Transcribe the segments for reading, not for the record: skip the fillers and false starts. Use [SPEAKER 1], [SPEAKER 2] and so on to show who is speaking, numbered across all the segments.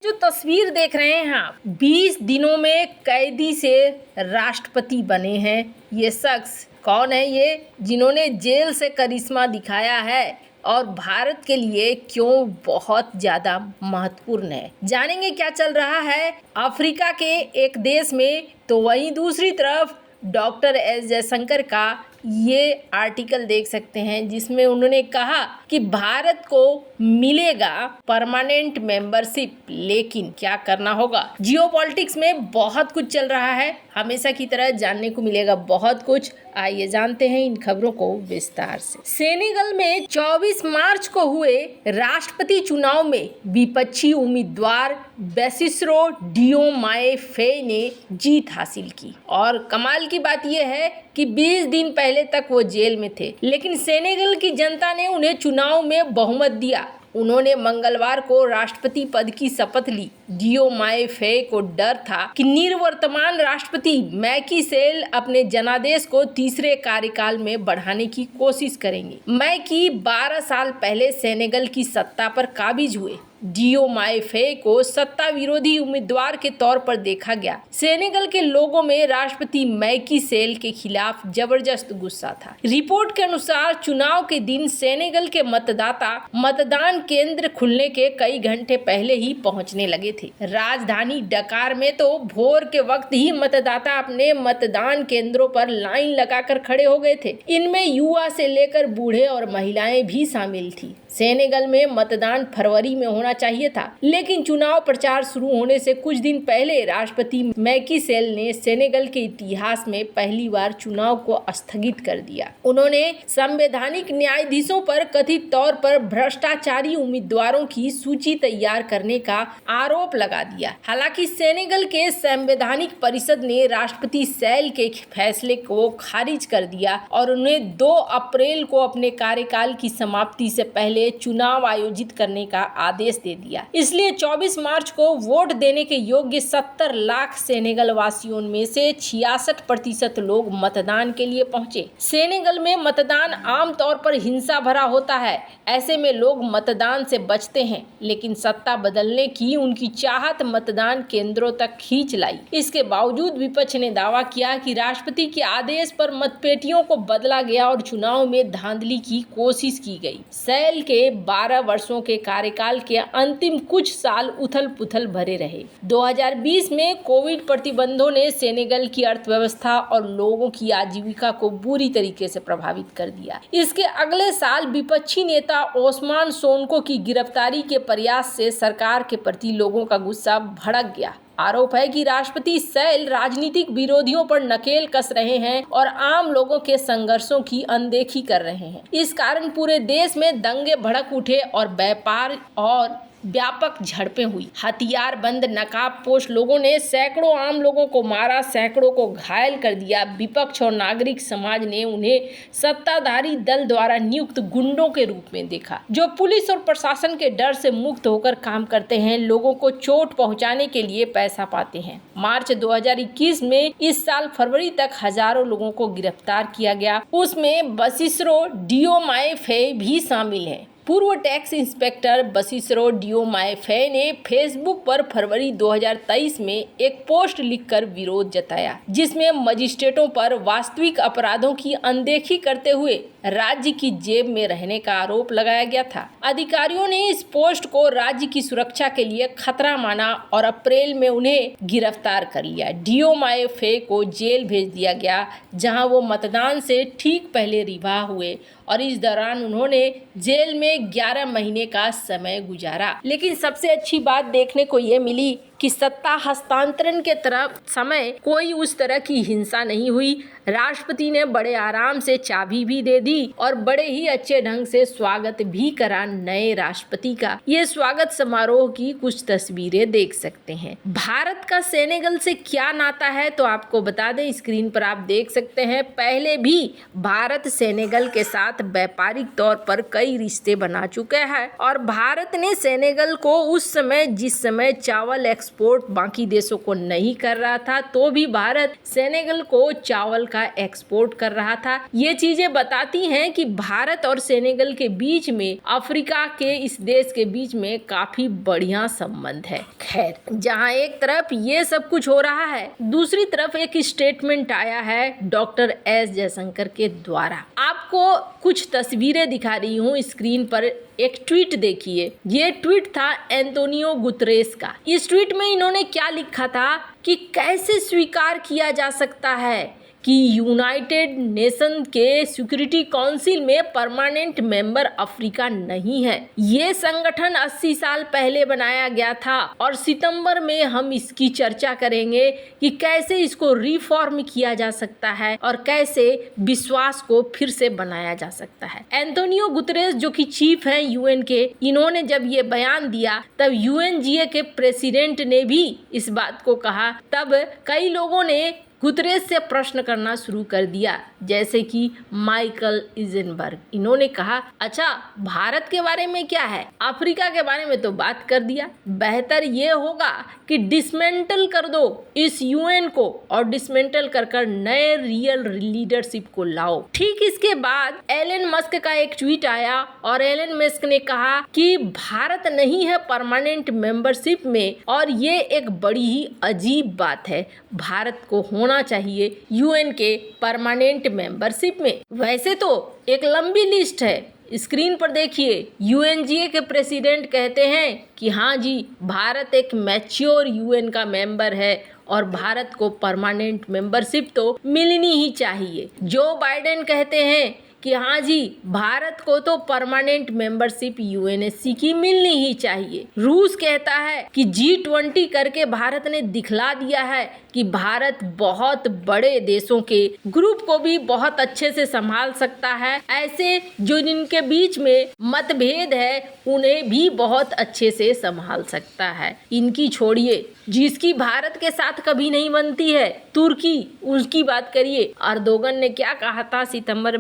[SPEAKER 1] जो तस्वीर देख रहे हैं आप, 20 दिनों में कैदी से राष्ट्रपति बने हैं। ये शख्स कौन है, ये जिन्होंने जेल से करिश्मा दिखाया है और भारत के लिए क्यों बहुत ज़्यादा महत्वपूर्ण है। जानेंगे क्या चल रहा है अफ्रीका के एक देश में। तो वहीं दूसरी तरफ डॉक्टर एस जयशंकर का ये आर्टिकल देख सकते हैं, जिसमें उन्होंने कहा कि भारत को मिलेगा परमानेंट मेंबरशिप, लेकिन क्या करना होगा। जियोपॉलिटिक्स में बहुत कुछ चल रहा है, हमेशा की तरह जानने को मिलेगा बहुत कुछ। आइए जानते हैं इन खबरों को विस्तार से। सेनेगल में 24 मार्च को हुए राष्ट्रपति चुनाव में विपक्षी उम्मीदवार बेसिस्रो डियोमाए फेय ने जीत हासिल की और कमाल की बात यह है कि 20 दिन पहले तक वो जेल में थे, लेकिन सेनेगल की जनता ने उन्हें चुनाव में बहुमत दिया। उन्होंने मंगलवार को राष्ट्रपति पद की शपथ ली। डियोमाए फेय को डर था कि निवर्तमान राष्ट्रपति मैकी सेल अपने जनादेश को तीसरे कार्यकाल में बढ़ाने की कोशिश करेंगे। मैकी 12 साल पहले सेनेगल की सत्ता पर काबिज हुए। डियोमाए फेय को सत्ता विरोधी उम्मीदवार के तौर पर देखा गया। सेनेगल के लोगों में राष्ट्रपति मैकी सेल के खिलाफ जबरदस्त गुस्सा था। रिपोर्ट के अनुसार चुनाव के दिन सेनेगल के मतदाता मतदान केंद्र खुलने के कई घंटे पहले ही पहुंचने लगे थे। राजधानी डकार में तो भोर के वक्त ही मतदाता अपने मतदान केंद्रों पर लाइन लगाकर खड़े हो गए थे। इनमें युवा से लेकर बूढ़े और महिलाएं भी शामिल थी। सेनेगल में मतदान फरवरी में होना चाहिए था, लेकिन चुनाव प्रचार शुरू होने से कुछ दिन पहले राष्ट्रपति मैकी सेल ने सेनेगल के इतिहास में पहली बार चुनाव को स्थगित कर दिया। उन्होंने संवैधानिक न्यायाधीशों पर कथित तौर पर भ्रष्टाचारी उम्मीदवारों की सूची तैयार करने का आरोप लगा दिया। हालांकि सेनेगल के संवैधानिक परिषद ने राष्ट्रपति सेल के फैसले को खारिज कर दिया और उन्हें 2 अप्रैल को अपने कार्यकाल की समाप्ति से पहले चुनाव आयोजित करने का आदेश दे दिया। इसलिए 24 मार्च को वोट देने के योग्य 70 लाख सेनेगल वासियों में से 66% लोग मतदान के लिए पहुंचे। सेनेगल में मतदान आमतौर पर हिंसा भरा होता है, ऐसे में लोग मतदान से बचते हैं, लेकिन सत्ता बदलने की उनकी चाहत मतदान केंद्रों तक खींच लाई। इसके बावजूद विपक्ष ने दावा किया कि राष्ट्रपति के आदेश पर मतपेटियों को बदला गया और चुनाव में धांधली की कोशिश की गई। सेल के 12 वर्षों के कार्यकाल के अंतिम कुछ साल उथल पुथल भरे रहे। 2020 में कोविड प्रतिबंधों ने सेनेगल की अर्थव्यवस्था और लोगों की आजीविका को बुरी तरीके से प्रभावित कर दिया। इसके अगले साल विपक्षी नेता ओस्मान सोनको की गिरफ्तारी के प्रयास से सरकार के प्रति लोगों का गुस्सा भड़क गया। आरोप है कि राष्ट्रपति सेल राजनीतिक विरोधियों पर नकेल कस रहे हैं और आम लोगों के संघर्षों की अनदेखी कर रहे हैं। इस कारण पूरे देश में दंगे भड़क उठे और व्यापार और व्यापक झड़पें हुई। हथियार बंद नकाबपोश लोगों ने सैकड़ों आम लोगों को मारा, सैकड़ों को घायल कर दिया। विपक्ष और नागरिक समाज ने उन्हें सत्ताधारी दल द्वारा नियुक्त गुंडों के रूप में देखा, जो पुलिस और प्रशासन के डर से मुक्त होकर काम करते हैं, लोगों को चोट पहुंचाने के लिए पैसा पाते हैं। मार्च 2021 में इस साल फरवरी तक हजारों लोगों को गिरफ्तार किया गया, उसमें बेसिस्रो डियोमाए फेय भी शामिल है। पूर्व टैक्स इंस्पेक्टर बेसिस्रो डियोमाए फेय ने फेसबुक पर फरवरी 2023 में एक पोस्ट लिखकर विरोध जताया, जिसमें मजिस्ट्रेटों पर वास्तविक अपराधों की अनदेखी करते हुए राज्य की जेब में रहने का आरोप लगाया गया था। अधिकारियों ने इस पोस्ट को राज्य की सुरक्षा के लिए खतरा माना और अप्रैल में उन्हें गिरफ्तार कर लिया। डियोमाए फेय को जेल भेज दिया गया, जहां वो मतदान से ठीक पहले रिहा हुए और इस दौरान उन्होंने जेल में 11 महीने का समय गुजारा। लेकिन सबसे अच्छी बात देखने को ये मिली कि सत्ता हस्तांतरण के तरफ समय कोई उस तरह की हिंसा नहीं हुई। राष्ट्रपति ने बड़े आराम से चाबी भी दे दी और बड़े ही अच्छे ढंग से स्वागत भी करा नए राष्ट्रपति का। ये स्वागत समारोह की कुछ तस्वीरें देख सकते हैं। भारत का सेनेगल से क्या नाता है तो आपको बता दें, स्क्रीन पर आप देख सकते हैं। पहले भी भारत सेनेगल के साथ व्यापारिक तौर पर कई रिश्ते बना चुका है और भारत ने सेनेगल को उस समय जिस समय चावल एक्सपोर्ट बाकी देशों को नहीं कर रहा था, तो भी भारत सेनेगल को चावल का एक्सपोर्ट कर रहा था। ये चीजें बताती हैं कि भारत और सेनेगल के बीच में, अफ्रीका के इस देश के बीच में काफी बढ़िया संबंध है। खैर, जहां एक तरफ ये सब कुछ हो रहा है, दूसरी तरफ एक स्टेटमेंट आया है डॉक्टर एस जयशंकर के द्वारा। आपको कुछ तस्वीरें दिखा रही हूँ स्क्रीन पर, एक ट्वीट देखिए। ये ट्वीट था एंटोनियो गुतरेस का। इस ट्वीट में इन्होंने क्या लिखा था कि कैसे स्वीकार किया जा सकता है कि यूनाइटेड नेशन के सिक्योरिटी काउंसिल में परमानेंट मेंबर अफ्रीका नहीं है। ये संगठन 80 साल पहले बनाया गया था और सितंबर में हम इसकी चर्चा करेंगे कि कैसे इसको रिफॉर्म किया जा सकता है और कैसे विश्वास को फिर से बनाया जा सकता है। एंटोनियो गुतरेस जो कि चीफ हैं यूएन के, इन्होंने जब ये बयान दिया तब यूएनजीए के प्रेसिडेंट ने भी इस बात को कहा। तब कई लोगों ने गुतरेस से प्रश्न करना शुरू कर दिया, जैसे कि माइकल इजनबर्ग। इन्होंने कहा, अच्छा भारत के बारे में क्या है, अफ्रीका के बारे में तो बात कर दिया, बेहतर ये होगा कि डिसमेंटल कर दो इस यूएन को और डिसमेंटल कर कर नए रियल लीडरशिप को लाओ। ठीक इसके बाद एलन मस्क का एक ट्वीट आया और एलन मस्क ने कहा कि भारत नहीं है परमानेंट मेंबरशिप में और ये एक बड़ी ही अजीब बात है, भारत को होना चाहिए यूएन के परमानेंट मेंबरशिप में। वैसे तो एक लंबी लिस्ट है, स्क्रीन पर देखिए। यूएनजीए के प्रेसिडेंट कहते हैं कि हाँ जी, भारत एक मैच्योर यूएन का मेंबर है और भारत को परमानेंट मेंबरशिप तो मिलनी ही चाहिए। जो बाइडेन कहते हैं कि हाँ जी, भारत को तो परमानेंट मेंबरशिप यूएनएससी की मिलनी ही चाहिए। रूस कहता है कि G20 करके भारत ने दिखला दिया है कि भारत बहुत बड़े देशों के ग्रुप को भी बहुत अच्छे से संभाल सकता है, ऐसे जो जिनके बीच में मतभेद है उन्हें भी बहुत अच्छे से संभाल सकता है। इनकी छोड़िए, जिसकी भारत के साथ कभी नहीं बनती है, तुर्की, उसकी बात करिए। अर्दोगन ने क्या कहा था सितंबर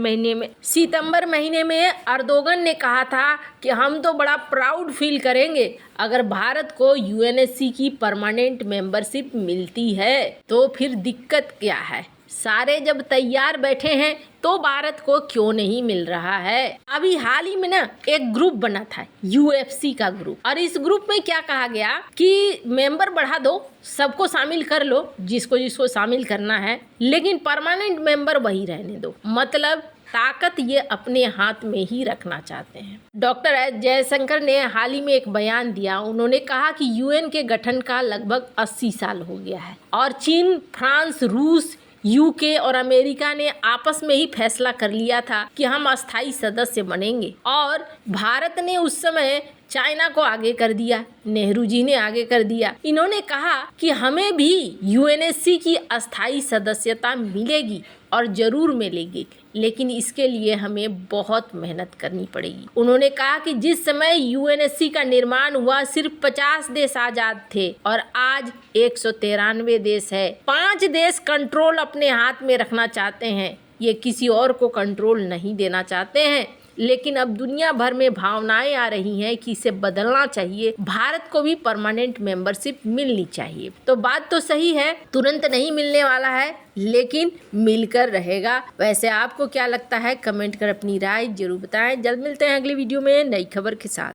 [SPEAKER 1] महीने में अर्दोगन ने कहा था कि हम तो बड़ा प्राउड फील करेंगे अगर भारत को यूएनएससी की परमानेंट मेंबरशिप मिलती है। तो फिर दिक्कत क्या है, सारे जब तैयार बैठे हैं तो भारत को क्यों नहीं मिल रहा है। अभी हाल ही में ना एक ग्रुप बना था, यूएफसी का ग्रुप, और इस ग्रुप में क्या कहा गया कि मेंबर बढ़ा दो, सबको शामिल कर लो जिसको जिसको शामिल करना है, लेकिन परमानेंट मेंबर वही रहने दो। मतलब ताकत ये अपने हाथ में ही रखना चाहते हैं। डॉक्टर एस जयशंकर ने हाल ही में एक बयान दिया। उन्होंने कहा कि यूएन के गठन का लगभग 80 साल हो गया है और चीन, फ्रांस, रूस, यूके और अमेरिका ने आपस में ही फैसला कर लिया था कि हम अस्थायी सदस्य बनेंगे और भारत ने उस समय चाइना को आगे कर दिया, नेहरू जी ने आगे कर दिया। इन्होंने कहा कि हमें भी यूएनएससी की अस्थायी सदस्यता मिलेगी और जरूर मिलेगी, लेकिन इसके लिए हमें बहुत मेहनत करनी पड़ेगी। उन्होंने कहा कि जिस समय यूएनएससी का निर्माण हुआ सिर्फ 50 देश आजाद थे और आज 193 देश है। 5 देश कंट्रोल अपने हाथ में रखना चाहते हैं, ये किसी और को कंट्रोल नहीं देना चाहते हैं। लेकिन अब दुनिया भर में भावनाएं आ रही हैं कि इसे बदलना चाहिए, भारत को भी परमानेंट मेंबरशिप मिलनी चाहिए। तो बात तो सही है, तुरंत नहीं मिलने वाला है, लेकिन मिलकर रहेगा। वैसे आपको क्या लगता है, कमेंट कर अपनी राय जरूर बताएं। जल्द मिलते हैं अगली वीडियो में नई खबर के साथ।